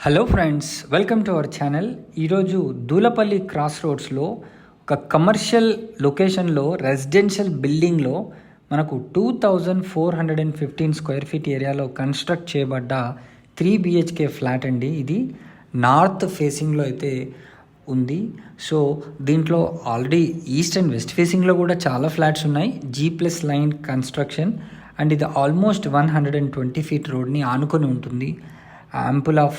Hello friends, welcome to our channel. ఈరోజు Dulapalli cross రోడ్స్లో ఒక commercial లొకేషన్లో రెసిడెన్షియల్ బిల్డింగ్లో మనకు 2415 స్క్వేర్ ఫీట్ ఏరియాలో కన్స్ట్రక్ట్ చేయబడ్డ 3 BHK ఫ్లాట్ అండి. ఇది నార్త్ ఫేసింగ్లో అయితే ఉంది. సో దీంట్లో ఆల్రెడీ ఈస్ట్ అండ్ వెస్ట్ ఫేసింగ్లో కూడా చాలా ఫ్లాట్స్ ఉన్నాయి. G+ లైన్ కన్స్ట్రక్షన్ అండ్ ఇది ఆల్మోస్ట్ 120 ఫీట్ రోడ్ని ఆనుకొని ఉంటుంది. యాంపుల్ ఆఫ్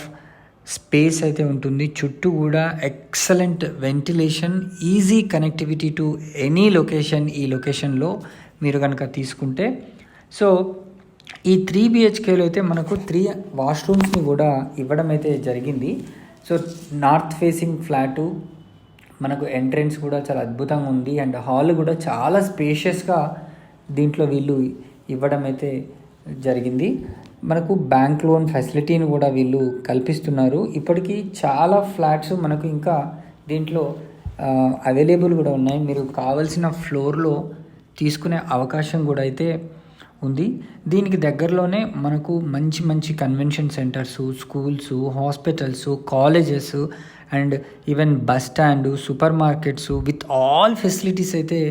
స్పేస్ అయితే ఉంటుంది. చుట్టూ కూడా excellent ventilation, easy connectivity to any location. ఈ లొకేషన్లో మీరు కనుక తీసుకుంటే సో ఈ 3 BHKలో అయితే మనకు 3 వాష్రూమ్స్ని కూడా ఇవ్వడం అయితే జరిగింది. సో నార్త్ ఫేసింగ్ ఫ్లాటు, మనకు ఎంట్రెన్స్ కూడా చాలా అద్భుతంగా ఉంది అండ్ హాల్ కూడా చాలా స్పేషియస్గా దీంట్లో వీళ్ళు ఇవ్వడం అయితే జరిగింది. మనకు బ్యాంక్ లోన్ ఫెసిలిటీని కూడా వీళ్ళు కల్పిస్తున్నారు. ఇప్పటికీ చాలా ఫ్లాట్స్ మనకు ఇంకా దీంట్లో అవైలబుల్ కూడా ఉన్నాయి. మీరు కావాల్సిన ఫ్లోర్లో తీసుకునే అవకాశం కూడా అయితే ఉంది. దీనికి దగ్గరలోనే మనకు మంచి మంచి convention centres, schools, hospitals, colleges and even bus stand, super markets with all facilities అయితే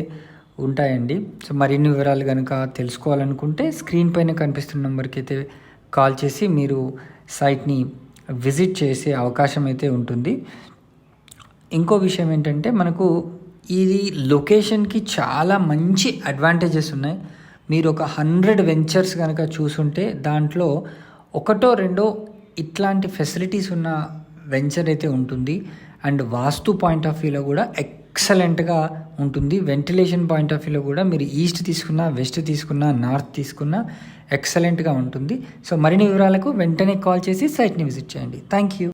ఉంటాయండి. సో మరిన్ని వివరాలు కనుక తెలుసుకోవాలనుకుంటే స్క్రీన్ పైన కనిపిస్తున్న నెంబర్కి అయితే కాల్ చేసి మీరు సైట్ని విజిట్ చేసే అవకాశం అయితే ఉంటుంది. ఇంకో విషయం ఏంటంటే మనకు ఇది లొకేషన్కి చాలా మంచి అడ్వాంటేజెస్ ఉన్నాయి. మీరు ఒక 100 వెంచర్స్ కనుక చూసుంటే దాంట్లో ఒకటో రెండో ఇట్లాంటి ఫెసిలిటీస్ ఉన్న వెంచర్ అయితే ఉంటుంది. అండ్ వాస్తు పాయింట్ ఆఫ్ వ్యూలో కూడా ఎక్సలెంట్గా ఉంటుంది. వెంటిలేషన్ పాయింట్ ఆఫ్ వ్యూలో కూడా మీరు ఈస్ట్ తీసుకున్నా, వెస్ట్ తీసుకున్నా, నార్త్ తీసుకున్నా ఎక్సలెంట్గా ఉంటుంది. సో మరిన్ని వివరాలకు వెంటనే కాల్ చేసి సైట్ని విజిట్ చేయండి. Thank you.